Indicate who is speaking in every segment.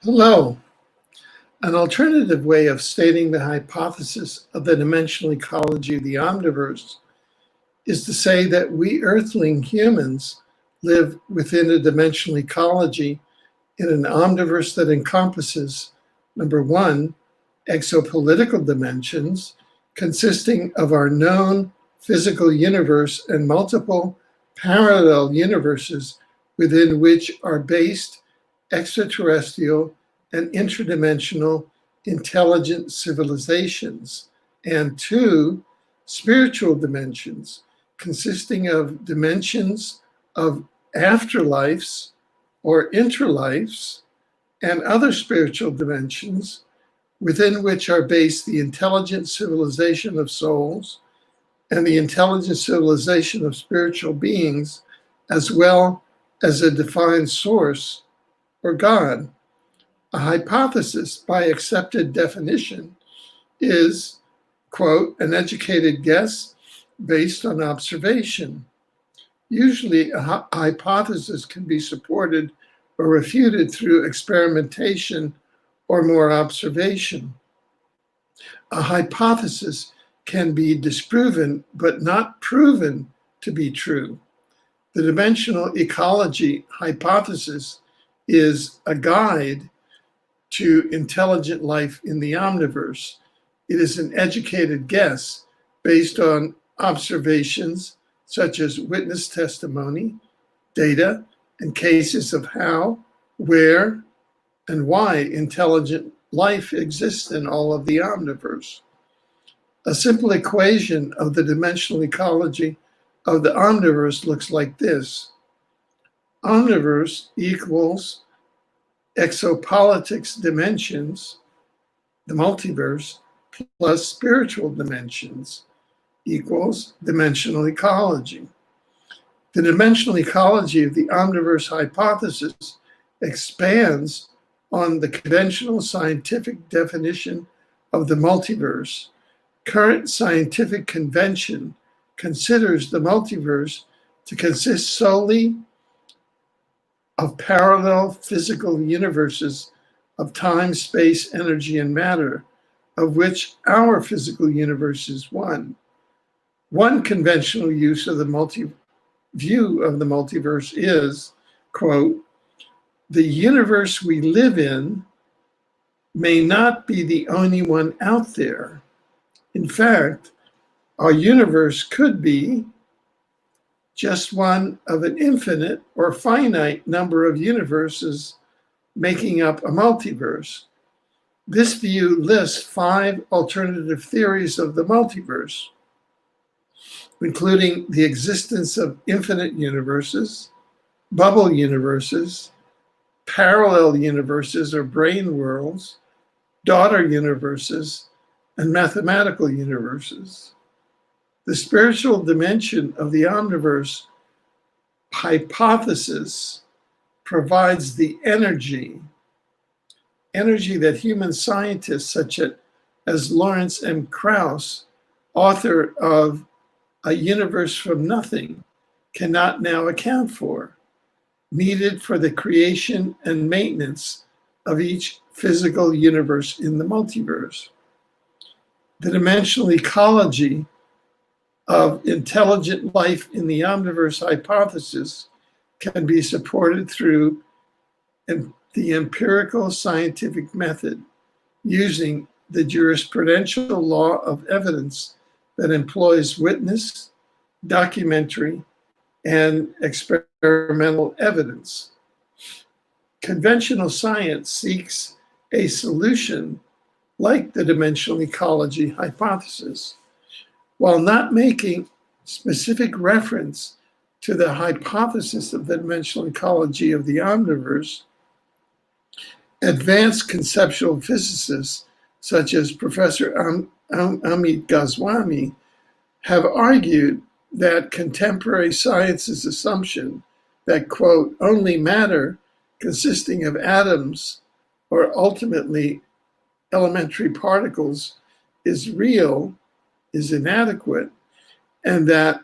Speaker 1: Hello. An alternative way of stating the hypothesis of the dimensional ecology of the omniverse is to say that we earthling humans live within a dimensional ecology in an omniverse that encompasses, number one, exopolitical dimensions consisting of our known physical universe and multiple parallel universes within which are based extraterrestrial and interdimensional intelligent civilizations, and two, spiritual dimensions consisting of dimensions of afterlives or interlives and other spiritual dimensions within which are based the intelligent civilization of souls and the intelligent civilization of spiritual beings, as well as a defined source or God. A hypothesis, by accepted definition, is, quote, an educated guess based on observation. Usually, a hypothesis can be supported or refuted through experimentation or more observation. A hypothesis can be disproven but not proven to be true. The dimensional ecology hypothesis is a guide to intelligent life in the omniverse. It is an educated guess based on observations such as witness testimony, data, and cases of how, where, and why intelligent life exists in all of the omniverse. A simple equation of the dimensional ecology of the omniverse looks like this. Omniverse equals exopolitics dimensions, the multiverse, plus spiritual dimensions equals dimensional ecology. The dimensional ecology of the omniverse hypothesis expands on the conventional scientific definition of the multiverse. Current scientific convention considers the multiverse to consist solely of parallel physical universes of time, space, energy, and matter, of which our physical universe is one. One conventional use of the view of the multiverse is, quote, the universe we live in may not be the only one out there. In fact, our universe could be just one of an infinite or finite number of universes making up a multiverse. This view lists 5 alternative theories of the multiverse, including the existence of infinite universes, bubble universes, parallel universes or brain worlds, daughter universes, and mathematical universes. The spiritual dimension of the omniverse hypothesis provides the energy that human scientists such as Lawrence M. Krauss, author of A Universe from Nothing, cannot now account for, needed for the creation and maintenance of each physical universe in the multiverse. The dimensional ecology of intelligent life in the omniverse hypothesis can be supported through the empirical scientific method using the jurisprudential law of evidence that employs witness, documentary, and experimental evidence. Conventional science seeks a solution like the dimensional ecology hypothesis, while not making specific reference to the hypothesis of the dimensional ecology of the omniverse. Advanced conceptual physicists, such as Professor Amit Goswami, have argued that contemporary science's assumption that, quote, only matter consisting of atoms or ultimately elementary particles is real, is inadequate, and that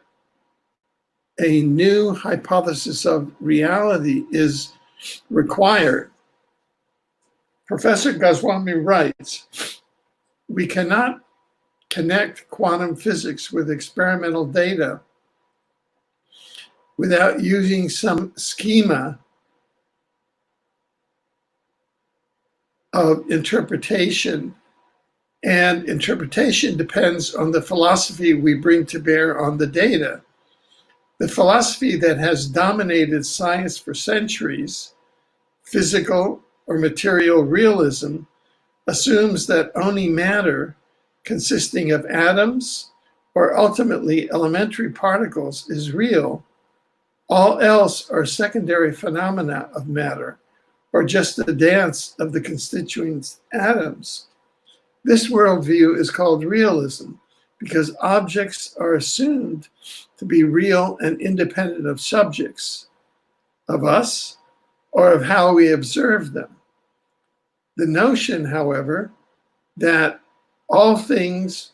Speaker 1: a new hypothesis of reality is required. Professor Goswami writes, we cannot connect quantum physics with experimental data without using some schema of interpretation. And interpretation depends on the philosophy we bring to bear on the data. The philosophy that has dominated science for centuries, physical or material realism, assumes that only matter consisting of atoms or ultimately elementary particles is real. All else are secondary phenomena of matter, or just the dance of the constituent atoms. This worldview is called realism because objects are assumed to be real and independent of subjects, of us, or of how we observe them. The notion, however, that all things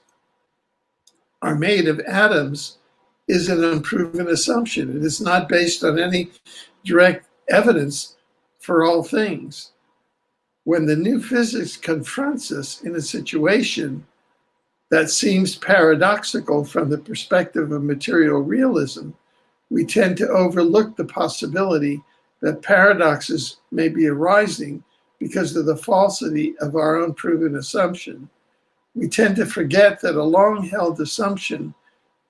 Speaker 1: are made of atoms is an unproven assumption. It is not based on any direct evidence for all things. When the new physics confronts us in a situation that seems paradoxical from the perspective of material realism, we tend to overlook the possibility that paradoxes may be arising because of the falsity of our own proven assumption. We tend to forget that a long-held assumption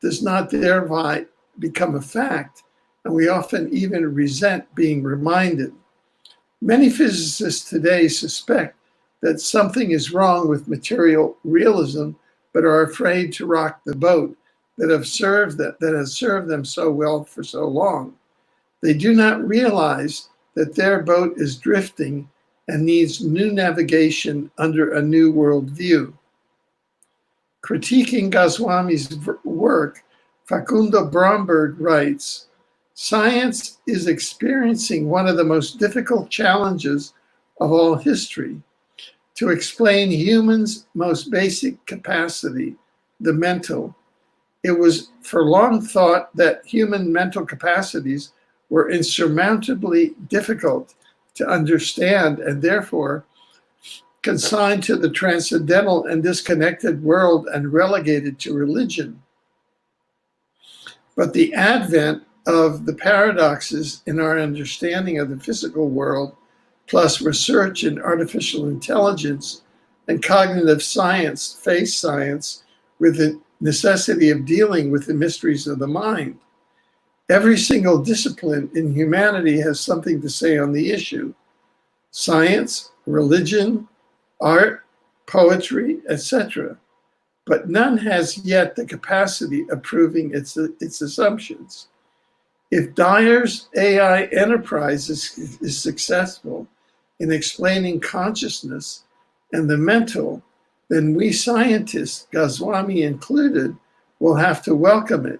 Speaker 1: does not thereby become a fact, and we often even resent being reminded. Many physicists today suspect that something is wrong with material realism, but are afraid to rock the boat that has served them so well for so long. They do not realize that their boat is drifting and needs new navigation under a new worldview. Critiquing Goswami's work, Facundo Bromberg writes, science is experiencing one of the most difficult challenges of all history: to explain humans' most basic capacity, the mental. It was for long thought that human mental capacities were insurmountably difficult to understand and therefore consigned to the transcendental and disconnected world and relegated to religion. But the advent of the paradoxes in our understanding of the physical world, plus research in artificial intelligence and cognitive science, face science, with the necessity of dealing with the mysteries of the mind. Every single discipline in humanity has something to say on the issue: science, religion, art, poetry, etc. But none has yet the capacity of proving its assumptions. If Dyer's AI enterprise is successful in explaining consciousness and the mental, then we scientists, Goswami included, will have to welcome it.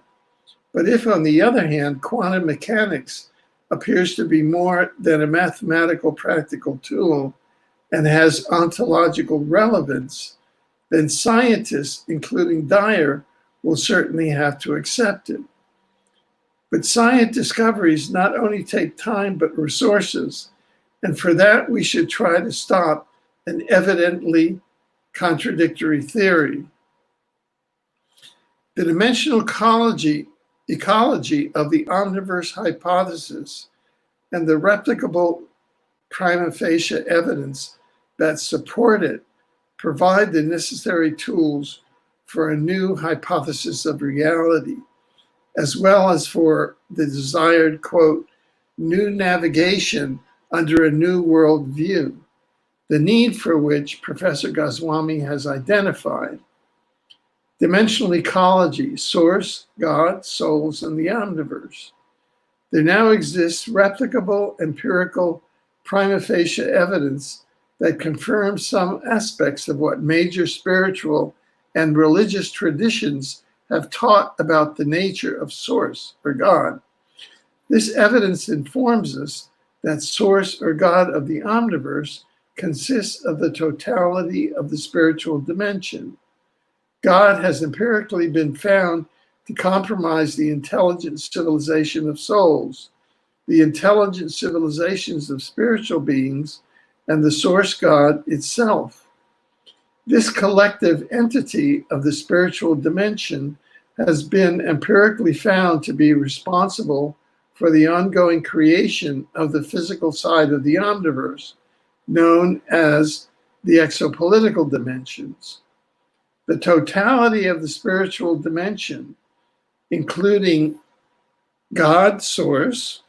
Speaker 1: But if, on the other hand, quantum mechanics appears to be more than a mathematical practical tool and has ontological relevance, then scientists, including Dyer, will certainly have to accept it. But science discoveries not only take time, but resources. And for that, we should try to stop an evidently contradictory theory. The dimensional ecology of the omniverse hypothesis and the replicable prima facie evidence that support it provide the necessary tools for a new hypothesis of reality, as well as for the desired, quote, new navigation under a new worldview, the need for which Professor Goswami has identified. Dimensional ecology, source, God, souls, and the omniverse. There now exists replicable, empirical, prima facie evidence that confirms some aspects of what major spiritual and religious traditions have taught about the nature of source or God. This evidence informs us that source or God of the omniverse consists of the totality of the spiritual dimension. God has empirically been found to compromise the intelligent civilization of souls, the intelligent civilizations of spiritual beings, and the source God itself. This collective entity of the spiritual dimension has been empirically found to be responsible for the ongoing creation of the physical side of the omniverse, known as the exopolitical dimensions. The totality of the spiritual dimension, including God, source,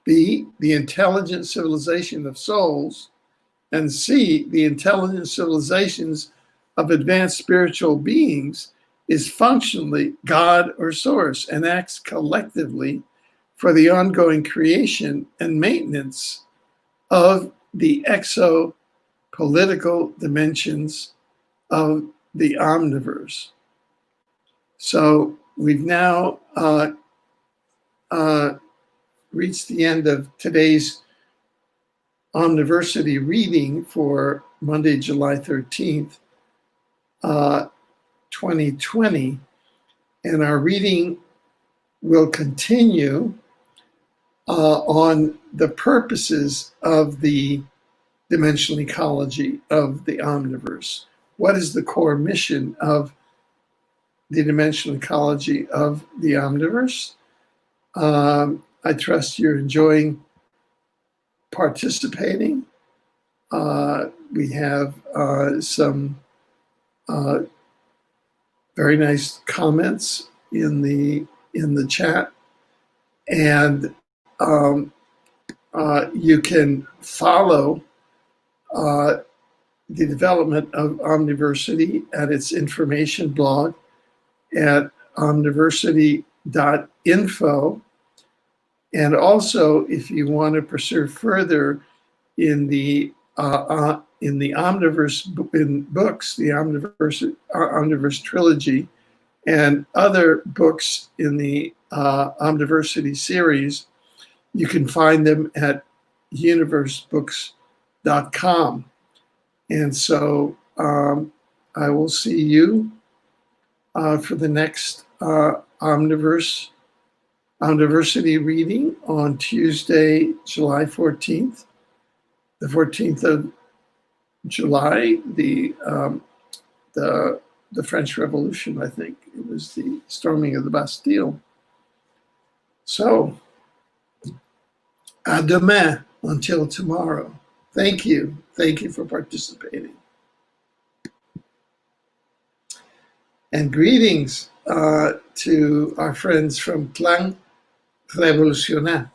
Speaker 1: B, the intelligent civilization of souls, and C, the intelligent civilizations of advanced spiritual beings, is functionally God or source and acts collectively for the ongoing creation and maintenance of the exopolitical dimensions of the omniverse. So we've now reached the end of today's Omniversity reading for Monday, July 13th, 2020. And our reading will continue on the purposes of the dimensional ecology of the omniverse. What is the core mission of the dimensional ecology of the omniverse? I trust you're enjoying participating. We have some very nice comments in the chat, and you can follow the development of Omniversity at its information blog at omniversity.info. And also, if you want to pursue further in the Omniverse books, the Omniverse Trilogy, and other books in the Omniversity series, you can find them at universebooks.com. And so I will see you for the next Omniversity reading on Tuesday, July 14th, the 14th of July, the French Revolution, I think. It was the storming of the Bastille. So, à demain, until tomorrow. Thank you. Thank you for participating. And greetings to our friends from Clan Revolutionnaire.